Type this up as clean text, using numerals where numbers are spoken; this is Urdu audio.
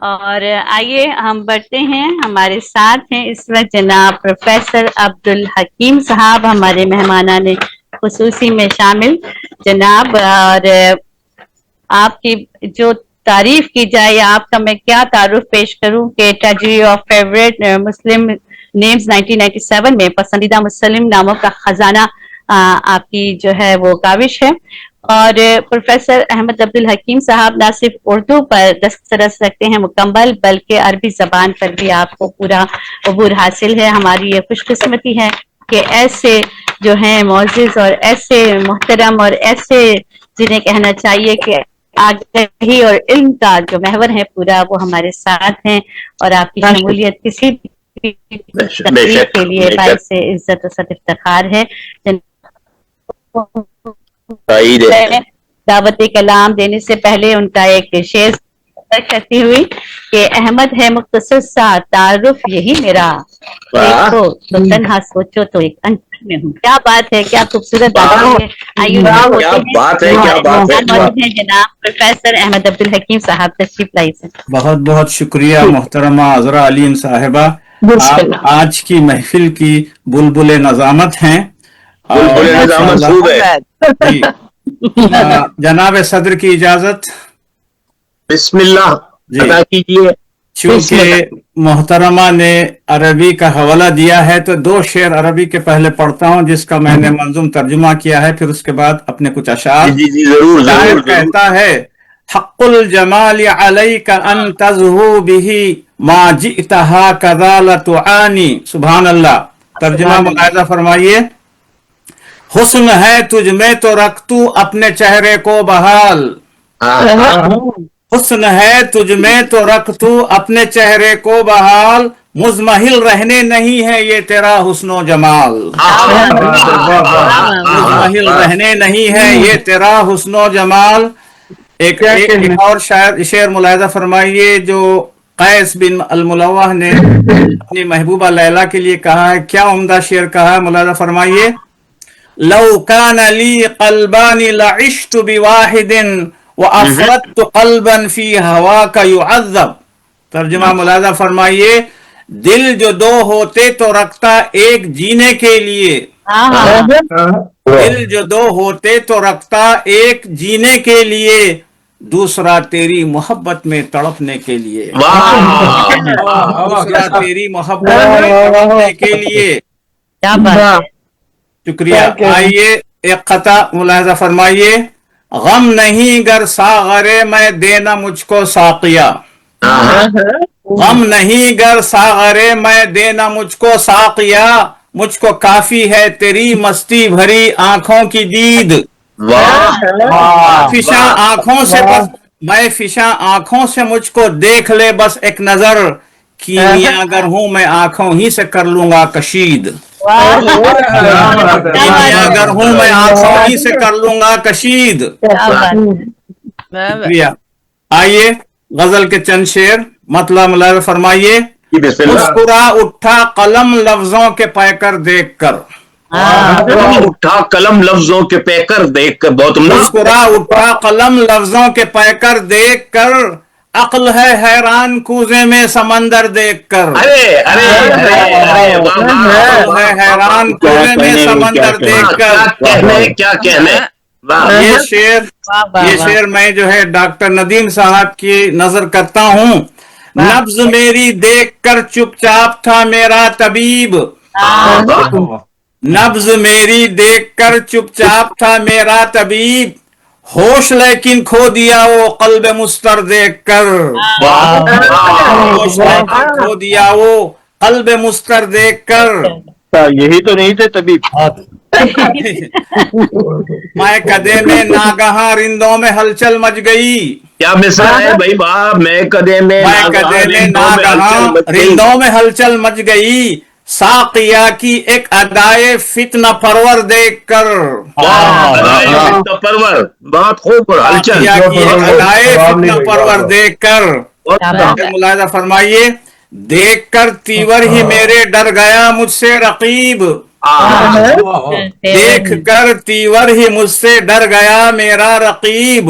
اور آئیے ہم بڑھتے ہیں. ہمارے ساتھ ہیں اس وقت جناب پروفیسر عبدالحکیم صاحب ہمارے مہمانان خصوصی میں شامل. جناب اور آپ کی جو تعریف کی جائے، آپ کا میں کیا تعارف پیش کروں. Category of favourite Muslim names 1997 میں پسندیدہ مسلم ناموں کا خزانہ آپ کی جو ہے وہ کاوش ہے. اور پروفیسر احمد عبدالحکیم صاحب نہ صرف اردو پر دسترس رکھتے ہیں مکمل، بلکہ عربی زبان پر بھی آپ کو پورا عبور حاصل ہے. ہماری یہ خوش قسمتی ہے کہ ایسے جو ہیں معزز اور ایسے محترم اور ایسے جنہیں کہنا چاہیے کہ آگہی اور علم کا جو محور ہے پورا، وہ ہمارے ساتھ ہیں. اور آپ کی شمولیت کسی بھی تقریر کے لیے باعث عزت و صد افتخار ہے. دعوت کلام دینے سے پہلے ان کا ایک شعر کرتی ہوئی کہ احمد ہے مختصر سا تعارف یہی میرا، دیکھو تو تنہا سوچو تو ایک انکر میں ہوں. کیا بات ہے، کیا خوبصورت بات ہے. جناب پروفیسر احمد عبدالحکیم صاحب تشریف لائی سے. بہت بہت شکریہ محترمہ عذرا علیم صاحبہ. آپ آج کی محفل کی بلبل نظامت ہیں. جناب صدر کی اجازت. بسم اللہ ادا کیجیے. چونکہ محترمہ نے عربی کا حوالہ دیا ہے تو دو شعر عربی کے پہلے پڑھتا ہوں جس کا میں نے منظوم ترجمہ کیا ہے، پھر اس کے بعد اپنے کچھ اشعار. ضرور کہتا ہے حق الجمال علیک ان تزہو بہ ما جئت ہاکذا لتعانی. سبحان اللہ. ترجمہ ملاحظہ فرمائیے. حسن ہے تجھ میں تو رکھ تو اپنے چہرے کو بحال. حسن ہے تجھ میں تو رکھ تو اپنے چہرے کو بحال، مزمحل رہنے نہیں ہے یہ تیرا حسن و جمال. مزمحل رہنے نہیں ہے یہ تیرا حسن و جمال. ایک اور شعر ملاحظہ فرمائیے جو قیس بن الملوح نے اپنی محبوبہ لیلا کے لیے کہا ہے. کیا عمدہ شعر کہا ہے، ملاحظہ فرمائیے. لو كان لي قلبان لعشت بواحد وافردت قلبا في هواك يعذب. ترجمہ ملاحظہ فرمائیے. دل جو دو ہوتے تو رکھتا ایک جینے کے لیے. دل جو دو ہوتے تو رکھتا ایک جینے کے لیے، دوسرا تیری محبت میں تڑپنے کے لیے. دوسرا تیری محبت میں تڑپنے کے لیے. شکریہ. آئیے ایک قطع ملاحظہ فرمائیے. غم نہیں گر ساغرے میں دینا مجھ کو ساقیہ. غم نہیں گر ساغرے میں دینا مجھ کو ساقیہ، مجھ کو کافی ہے تیری مستی بھری آنکھوں کی دید. فشاں آنکھوں سے بس میں فشاں آنکھوں سے مجھ کو دیکھ لے بس ایک نظر، کیمیا اگر ہوں میں آنکھوں ہی سے کر لوں گا کشید. اگر ہوں میں آنکھوں ہی سے کر لوں گا کشید. شکریہ. آئیے غزل کے چند شعر مطلب ملاحظہ فرمائیے. مسکرا اٹھا قلم لفظوں کے پیکر دیکھ کر. اٹھا قلم لفظوں کے پیکر دیکھ کر. بہت مسکرا اٹھا قلم لفظوں کے پیکر دیکھ کر، عقل ہے حیران کوزے میں سمندر دیکھ کر. عقل ہے حیران کوزے میں سمندر دیکھ کر. کیا کہنے. یہ شعر میں جو ہے ڈاکٹر ندیم صاحب کی نظر کرتا ہوں. نبض میری دیکھ کر چپ چاپ تھا میرا طبیب. نبض میری دیکھ کر چپ چاپ تھا میرا طبیب، ہوش لیکن کھو دیا وہ قلب مستر دیکھ کر. ہوش لیکن کھو دیا وہ قلب مستر دیکھ کر. یہی تو نہیں تھے طبیب. میں کدے میں ناگہاں رندوں میں ہلچل مچ گئی. کیا مصرع ہے بھائی باپ. میں کدے میں ناگہاں رندوں میں ہلچل مچ گئی، ساقیہ کی ایک ادائے فتنہ پرور دیکھ کر. پرور بہت خوب. ساقیہ کی ایک ادائے فتنہ پرور دیکھ کر. ملاحظہ فرمائیے. دیکھ کر تیور ہی میرے ڈر گیا مجھ سے رقیب. دیکھ کر تیور ہی مجھ سے ڈر گیا میرا رقیب،